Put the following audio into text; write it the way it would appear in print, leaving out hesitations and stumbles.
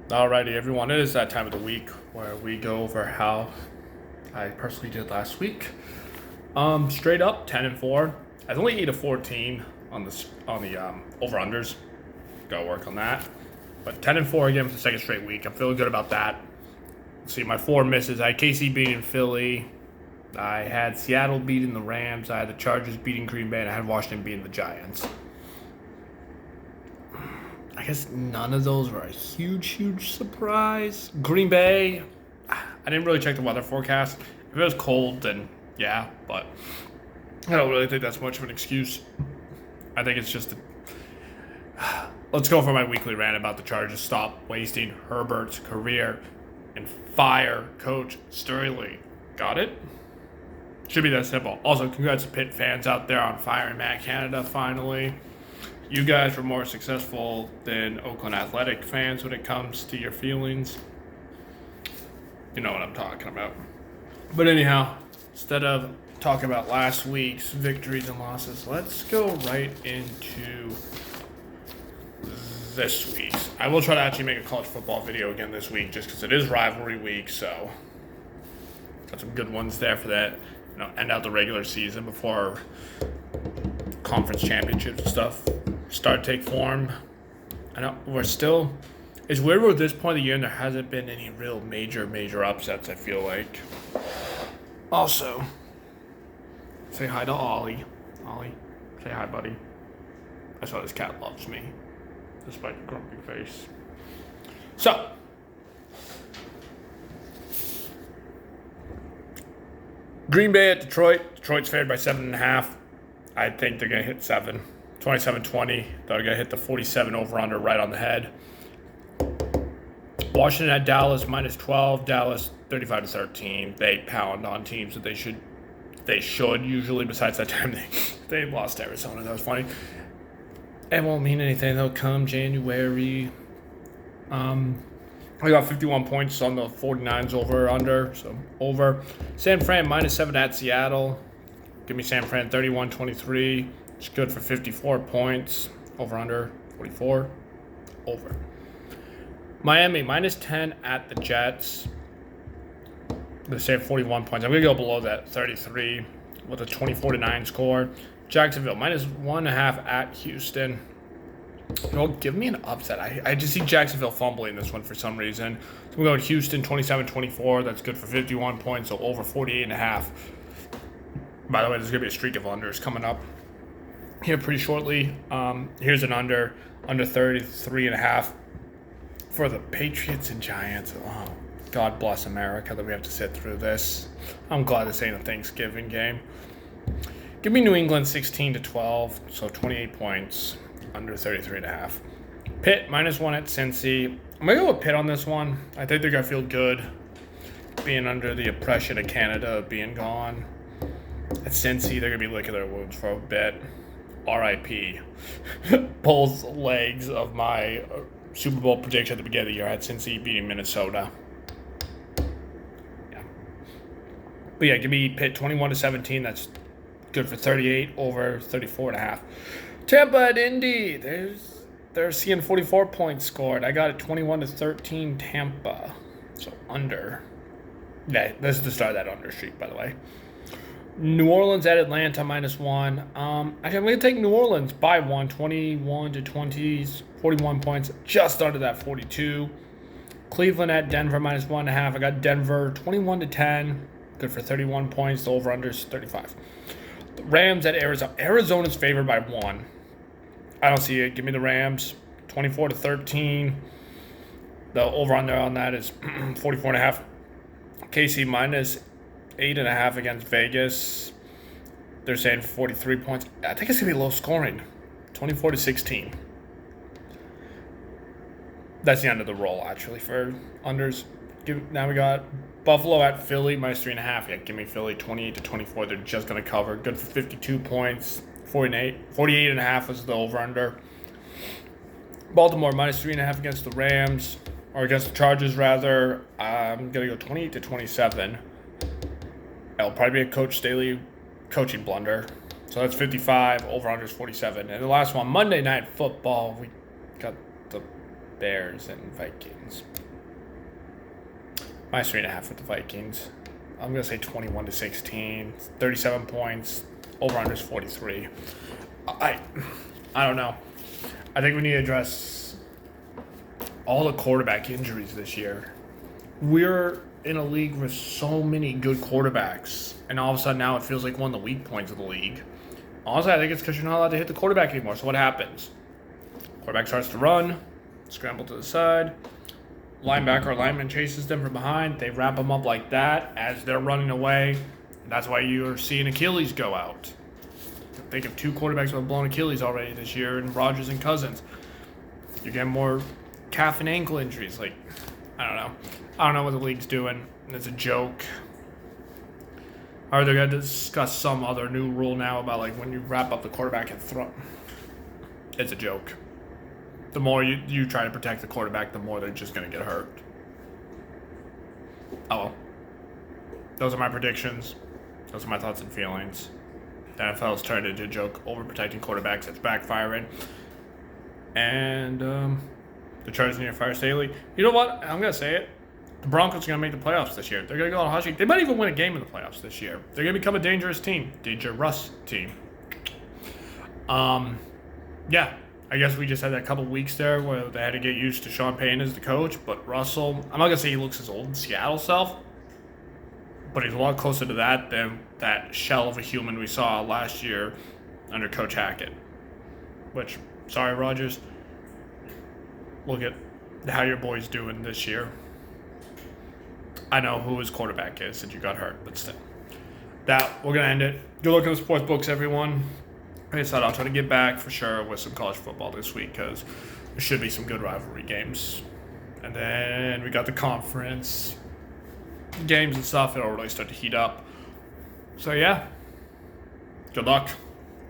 Alrighty, everyone. It is that time of the week where we go over how I personally did last week. Straight up 10-4. I only 8 of 14 on the over unders. Gotta work on that. But 10-4 again for the second straight week. I'm feeling good about that. Let's see, my four misses. I had KC beating Philly. I had Seattle beating the Rams. I had the Chargers beating Green Bay, and I had Washington beating the Giants. I guess none of those were a huge surprise. Green Bay, I didn't really check the weather forecast. If it was cold, then yeah, but I don't really think that's much of an excuse. I think it's just let's go for my weekly rant about the Chargers. Stop wasting Herbert's career and fire Coach Sterling. Got it? Should be that simple. Also, congrats to Pitt fans out there on firing Matt Canada finally. You guys were more successful than Oakland Athletic fans when it comes to your feelings. You know what I'm talking about. But anyhow, instead of talking about last week's victories and losses, let's go right into this week's. I will try to actually make a college football video again this week just because it is rivalry week, so got some good ones there for that. End out the regular season before conference championships and stuff start to take form. I know it's weird at this point of the year and there hasn't been any real major upsets, I feel like. Also, say hi to Ollie. Ollie, say hi, buddy. I saw this cat loves me, despite the grumpy face. So, Green Bay at Detroit. Detroit's favored by 7.5. I think they're going to hit 7. 27-20. They're going to hit the 47 over-under right on the head. Washington at Dallas minus 12. Dallas 35-13. They pound on teams that they should usually. Besides that time they lost to Arizona. That was funny. It won't mean anything. They'll come January. I got 51 points on the 49s over. So over. San Fran minus 7 at Seattle. Give me San Fran 31-23. It's good for 54 points. Over 44. Over. Miami minus 10 at the Jets. They say 41 points. I'm going to go below that 33 with a 24-9 score. Jacksonville minus 1.5 at Houston. Give me an upset. I just see Jacksonville fumbling this one for some reason. So we go with Houston 27-24. That's good for 51 points. So over 48.5. By the way, there's going to be a streak of unders coming up here pretty shortly. Here's an under 33.5 for the Patriots and Giants. Oh, God bless America that we have to sit through this. I'm glad this ain't a Thanksgiving game. Give me New England 16-12, so 28 points, under 33.5. Pitt minus 1 at Cincy. I'm going to go with Pitt on this one. I think they're going to feel good being under the oppression of Canada being gone. At Cincy, they're going to be licking their wounds for a bit. R.I.P. Pulls legs of my Super Bowl prediction at the beginning of the year. I had Cincy beating Minnesota. Yeah. But yeah, give me Pitt 21-17. That's good for 38, over 34.5. Tampa at Indy. They're seeing 44 points scored. I got it 21-13 Tampa. So under. Yeah, this is the start of that under streak, by the way. New Orleans at Atlanta minus 1. Actually, I'm going to take New Orleans by 1, 21-20, 41 points, just under that 42. Cleveland at Denver minus 1.5. I got Denver 21-10, good for 31 points. The over-under's 35. The Rams at Arizona. Arizona's favored by 1. I don't see it. Give me the Rams 24-13. The over-under on that is 44.5. KC minus 8.5 against Vegas. They're saying 43 points. I think it's going to be low scoring. 24-16. That's the end of the roll, actually, for unders. Now we got Buffalo at Philly, minus 3.5. Yeah, give me Philly 28-24. They're just going to cover. Good for 52 points. 48.5 was the over-under. Baltimore, minus 3.5 against the Rams. Or against the Chargers, rather. I'm going to go 28-27. It'll probably be a Coach Staley coaching blunder. So that's 55, over-under is 47. And the last one, Monday Night Football. We got the Bears and Vikings. Minus 3.5 with the Vikings. I'm going to say 21-16, 37 points, over-under is 43. I don't know. I think we need to address all the quarterback injuries this year. We're in a league with so many good quarterbacks, and all of a sudden now it feels like one of the weak points of the league. Honestly, I think it's because you're not allowed to hit the quarterback anymore. So what happens? Quarterback starts to run, scramble to the side. Linebacker or lineman chases them from behind. They wrap them up like that as they're running away. That's why you're seeing Achilles go out. Think of 2 quarterbacks who have blown Achilles already this year, and Rodgers and Cousins. You're getting more calf and ankle injuries. Like, I don't know. I don't know what the league's doing. It's a joke. Or they're going to discuss some other new rule now about, like, when you wrap up the quarterback and throw. It's a joke. The more you try to protect the quarterback, the more they're just going to get hurt. Oh well. Those are my predictions. Those are my thoughts and feelings. The NFL's turned into a joke, overprotecting quarterbacks. It's backfiring. And the Chargers need to fire Staley. You know what? I'm going to say it. The Broncos are going to make the playoffs this year. They're going to go on a hot streak. They might even win a game in the playoffs this year. They're going to become a dangerous team. Dangerous team. Yeah. I guess we just had that couple weeks there where they had to get used to Sean Payton as the coach. But Russell, I'm not going to say he looks his old Seattle self, but he's a lot closer to that than that shell of a human we saw last year under Coach Hackett. Which, sorry, Rodgers, look at how your boy's doing this year. I know who his quarterback is since you got hurt, but still. We're going to end it. Good luck in the sports books, everyone. Like I said, I'll try to get back for sure with some college football this week because there should be some good rivalry games. And then we got the conference games and stuff. It'll really start to heat up. So, yeah. Good luck.